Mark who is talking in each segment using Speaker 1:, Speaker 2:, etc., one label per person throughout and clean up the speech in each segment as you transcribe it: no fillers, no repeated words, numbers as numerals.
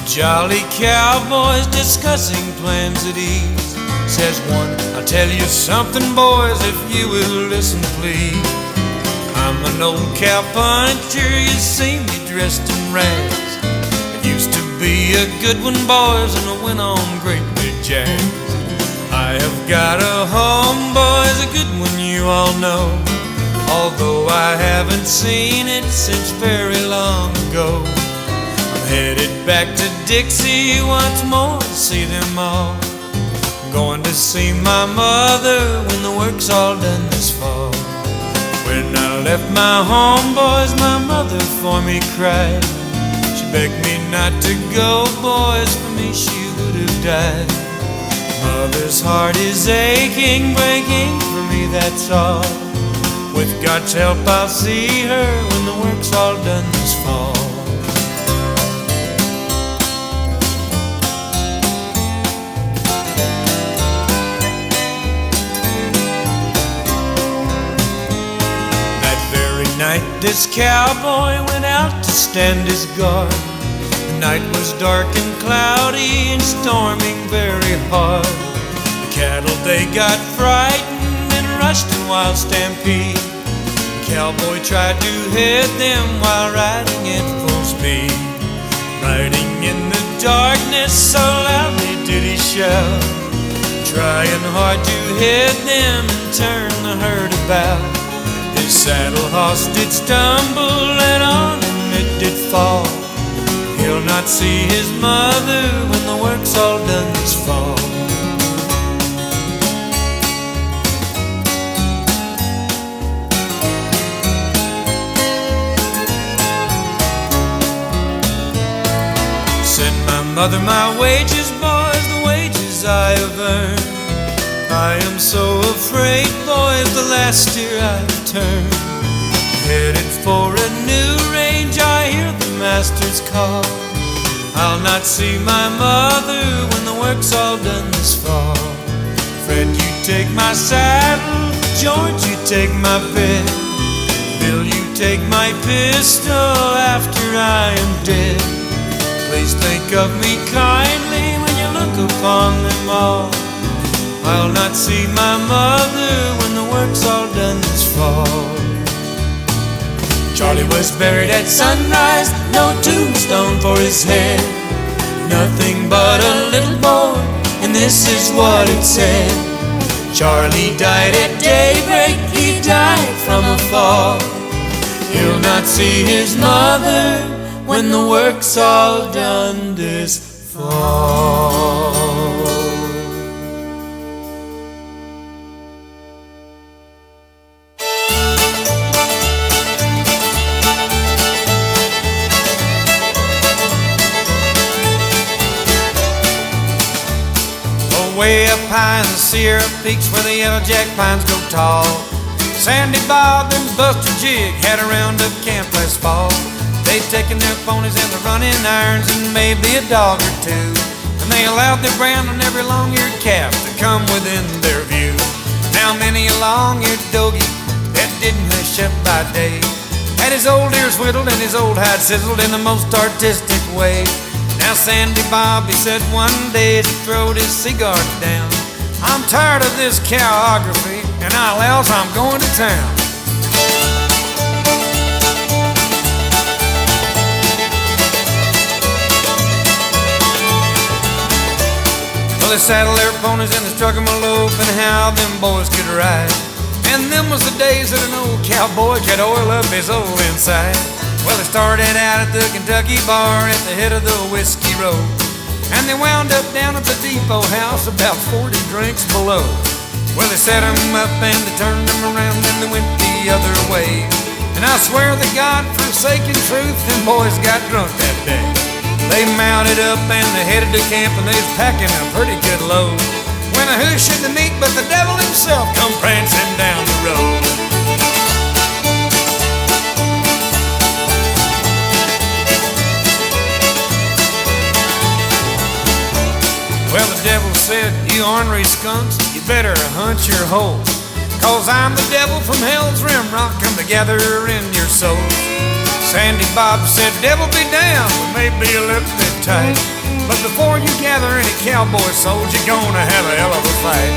Speaker 1: Jolly cowboys discussing plans at ease. Says one, I'll tell you something, boys, if you will listen, please. I'm an old cowpuncher, you see me dressed in rags. I used to be a good one, boys, and I went on great big jags. I have got a home, boys, a good one you all know, although I haven't seen it since very long ago. Headed back to Dixie once more to see them all. I'm going to see my mother when the work's all done this fall. When I left my home, boys, my mother for me cried. She begged me not to go, boys, for me she would have died. Mother's heart is aching, breaking for me, that's all. With God's help I'll see her when the work's all done this fall. This cowboy went out to stand his guard. The night was dark and cloudy and storming very hard. The cattle, they got frightened and rushed in wild stampede. The cowboy tried to head them while riding at full speed. Riding in the darkness so loudly did he shout, trying hard to head them and turn the herd about. His saddle horse did stumble and on him it did fall. He'll not see his mother when the work's all done this fall. Send my mother my wages, boys, the wages I have earned. I am so afraid, boys, the last year I've turned. Headed for a new range, I hear the master's call. I'll not see my mother when the work's all done this fall. Fred, you take my saddle, George, you take my bed, Bill, you take my pistol after I am dead. Please think of me kindly when you look upon them all. I'll not see my mother when the work's all done this fall. Charlie was buried at sunrise, no tombstone for his head. Nothing but a little boy, and this is what it said. Charlie died at daybreak, he died from a fall. He'll not see his mother when the work's all done this fall. Way up high in the Sierra Peaks where the yellow jack pines grow tall, Sandy Bob and Buster Jig had a roundup camp last fall. They'd taken their ponies and their running irons and maybe a dog or two, and they allowed their brand on every long-eared calf to come within their view. Now many a long-eared doggy that didn't hush up by day had his old ears whittled and his old hide sizzled in the most artistic way. Now Sandy Bob, he said one day as he throwed his cigars down, I'm tired of this cowography, and I'll else I'm going to town. Well, they saddled their ponies and they struck them a lope, and how them boys could ride. And them was the days that an old cowboy could oil up his old inside. Well, they started out at the Kentucky bar at the head of the Whiskey Road, and they wound up down at the Depot House about 40 drinks below. Well, they set them up and they turned them around and they went the other way. And I swear the God-forsaken truth, them boys got drunk that day. They mounted up and they headed to camp, and they was packing a pretty good load, when who should they meet but the devil himself come prancing down the road. Well, the devil said, you ornery skunks, you better hunt your holes, 'cause I'm the devil from hell's rim rock, come together in your soul. Sandy Bob said, devil be damned, we may be a little bit tight, but before you gather any cowboy souls, you're gonna have a hell of a fight.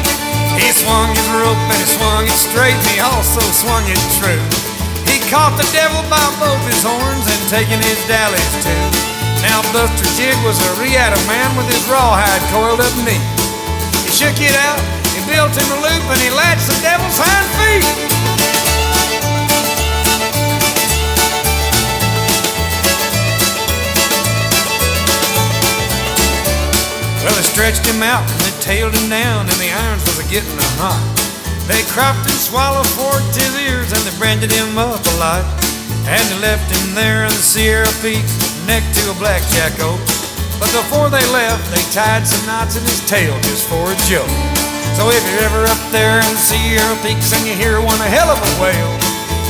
Speaker 1: He swung his rope and he swung it straight, and he also swung it true. He caught the devil by both his horns and taking his dallies too. Now Buster Jig was a reata man with his rawhide coiled up neat. He shook it out, he built him a loop, and he latched the devil's hind feet. Well, they stretched him out and they tailed him down, and the irons was a-getting hot. They cropped and swallowed, forked his ears, and they branded him up a lot. And they left him there in the Sierra Peaks, neck to a blackjack oak. But before they left, they tied some knots in his tail just for a joke. So if you're ever up there in the Sierra Peaks and you hear one hell of a wail,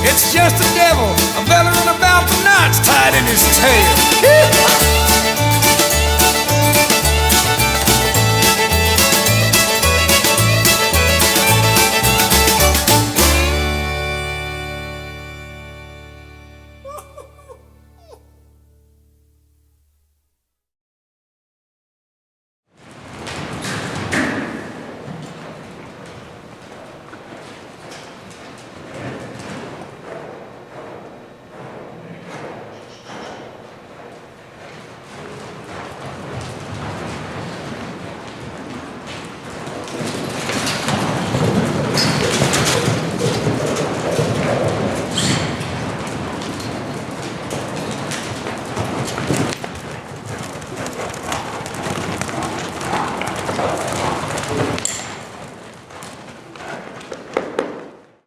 Speaker 1: it's just the devil a-bellering about the knots tied